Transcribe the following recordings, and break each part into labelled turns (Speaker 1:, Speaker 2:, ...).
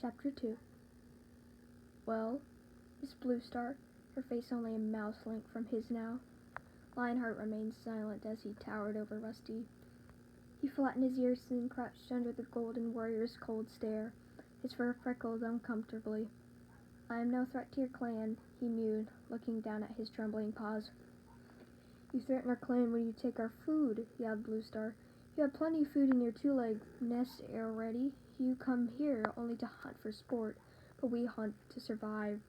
Speaker 1: Chapter 2. Well, Miss Bluestar, her face only a mouse length from his now. Lionheart remained silent as he towered over Rusty. He flattened his ears and crouched under the golden warrior's cold stare. His fur freckled uncomfortably. "I am no threat to your clan," he mewed, looking down at his trembling paws. "You threaten our clan when you take our food," yelled Bluestar. "You have plenty of food in your two-legged nest already. You come here only to hunt for sport, but we hunt to survive."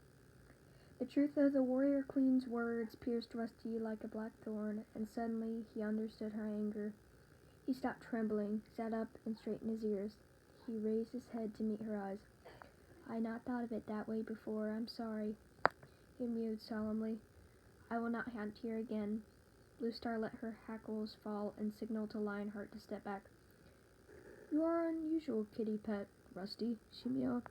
Speaker 1: The truth of the warrior queen's words pierced Rusty like a black thorn, and suddenly he understood her anger. He stopped trembling, sat up, and straightened his ears. He raised his head to meet her eyes. "I had not thought of it that way before. I'm sorry," he mewed solemnly. "I will not hunt here again." Bluestar let her hackles fall and signaled to Lionheart to step back. "You are an unusual kitty pet, Rusty," she mewed.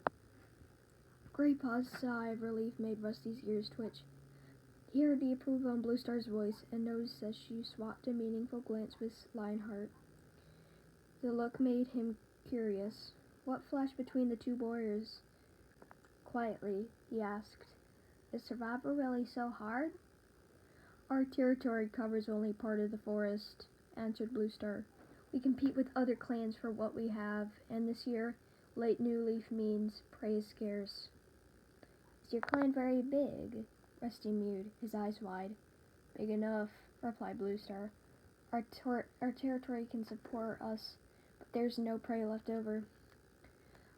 Speaker 1: Graypaw's sigh of relief made Rusty's ears twitch. He heard the approval in Bluestar's voice and noticed as she swapped a meaningful glance with Lionheart. The look made him curious. What flashed between the two warriors? Quietly, he asked, "Is survival really so hard?" "Our territory covers only part of the forest," answered Bluestar. "We compete with other clans for what we have, and this year, late new leaf means prey is scarce." "Is your clan very big?" Rusty mewed, his eyes wide. "Big enough," replied Bluestar. Our territory can support us, but there's no prey left over."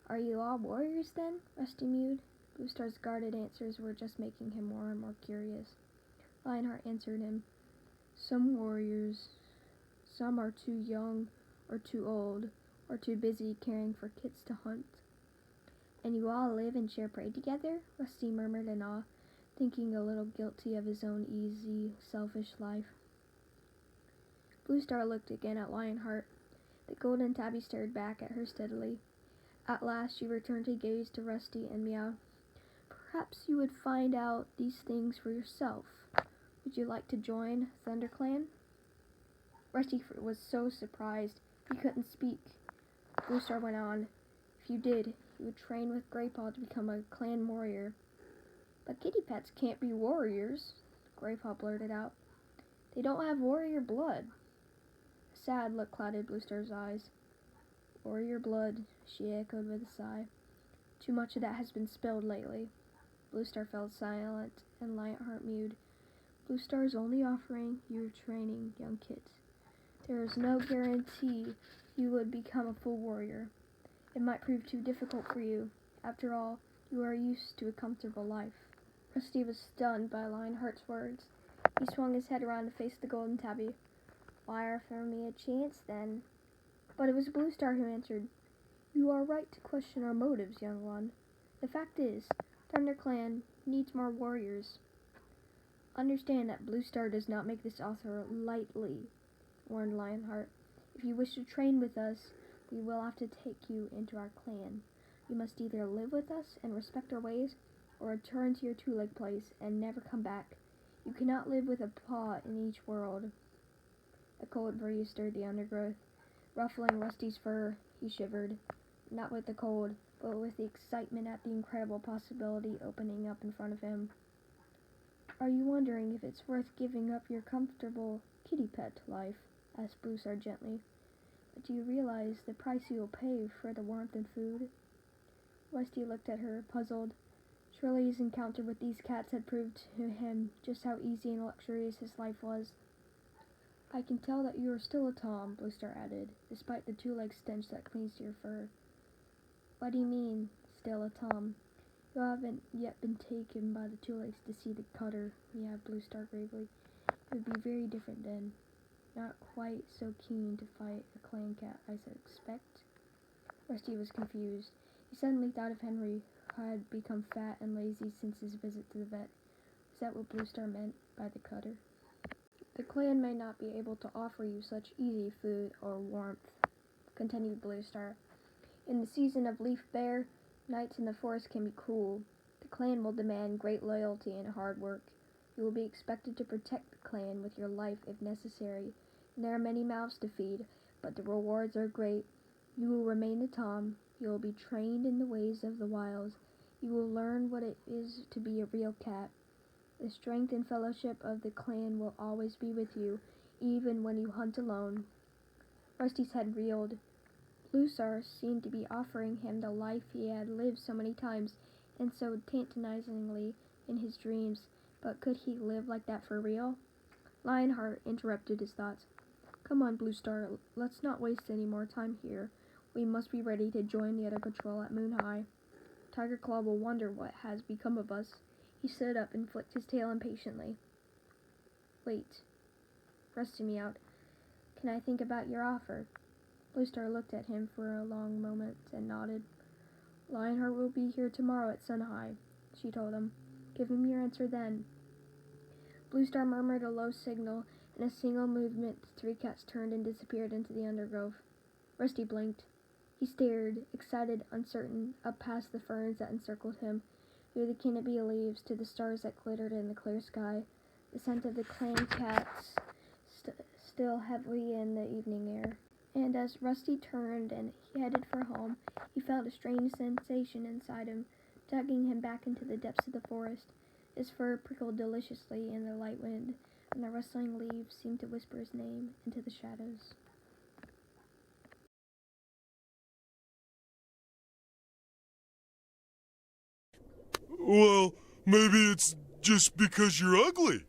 Speaker 1: "Are you all warriors, then?" Rusty mewed. Bluestar's guarded answers were just making him more and more curious. Lionheart answered him. "Some warriors. Some are too young, or too old, or too busy caring for kits to hunt." "And you all live and share prey together?" Rusty murmured in awe, thinking a little guilty of his own easy, selfish life. Bluestar looked again at Lionheart. The golden tabby stared back at her steadily. At last she returned her gaze to Rusty and meowed. "Perhaps you would find out these things for yourself. Would you like to join ThunderClan?" Rusty was so surprised he couldn't speak. Bluestar went on. "If you did, you would train with Graypaw to become a clan warrior." "But kitty pets can't be warriors," Graypaw blurted out. "They don't have warrior blood." A sad look clouded Bluestar's eyes. "Warrior blood," she echoed with a sigh. "Too much of that has been spilled lately." Bluestar fell silent, and Lionheart mewed. "Bluestar's only offering you training, young kit. There is no guarantee you would become a full warrior. It might prove too difficult for you. After all, you are used to a comfortable life." Rusty was stunned by Lionheart's words. He swung his head around to face the golden tabby. "Why offer me a chance, then?" But it was Bluestar who answered. "You are right to question our motives, young one. The fact is, ThunderClan needs more warriors." "Understand that Bluestar does not make this offer lightly," warned Lionheart. "If you wish to train with us, we will have to take you into our clan. You must either live with us and respect our ways, or return to your two-leg place and never come back. You cannot live with a paw in each world." A cold breeze stirred the undergrowth. Ruffling Rusty's fur, he shivered, not with the cold, but with the excitement at the incredible possibility opening up in front of him. "Are you wondering if it's worth giving up your comfortable kitty pet life?" asked Bluestar gently. "But do you realize the price you will pay for the warmth and food?" Rusty looked at her, puzzled. Surely his encounter with these cats had proved to him just how easy and luxurious his life was. "I can tell that you are still a Tom," Bluestar added, "despite the two-leg stench that clings to your fur." "What do you mean, still a Tom?" "You haven't yet been taken by the two-legs to see the cutter," meowed Bluestar gravely. "It would be very different then. Not quite so keen to fight a clan cat, I suspect." Rusty was confused. He suddenly thought of Henry, who had become fat and lazy since his visit to the vet. Was that what Bluestar meant by the cutter? "The clan may not be able to offer you such easy food or warmth," continued Bluestar. "In the season of leaf bare, nights in the forest can be cool. The clan will demand great loyalty and hard work. You will be expected to protect the clan with your life if necessary, and there are many mouths to feed, but the rewards are great. You will remain a Tom. You will be trained in the ways of the wilds. You will learn what it is to be a real cat. The strength and fellowship of the clan will always be with you, even when you hunt alone." Rusty's head reeled. Blue Star seemed to be offering him the life he had lived so many times and so tantalizingly in his dreams, but could he live like that for real? Lionheart interrupted his thoughts. "Come on, Blue Star, let's not waste any more time here. We must be ready to join the other patrol at Moon High. Tiger Claw will wonder what has become of us." He stood up and flicked his tail impatiently. "Wait," Rusty meowed. "Can I think about your offer?" Blue Star looked at him for a long moment and nodded. "Lionheart will be here tomorrow at Sun High," she told him. "Give him your answer then." Blue Star murmured a low signal. In a single movement, the three cats turned and disappeared into the undergrowth. Rusty blinked. He stared, excited, uncertain, up past the ferns that encircled him, through the canopy of leaves to the stars that glittered in the clear sky, the scent of the clan cats still heavily in the evening air. And as Rusty turned and he headed for home, he felt a strange sensation inside him, tugging him back into the depths of the forest. His fur prickled deliciously in the light wind, and the rustling leaves seemed to whisper his name into the shadows.
Speaker 2: Well, maybe it's just because you're ugly.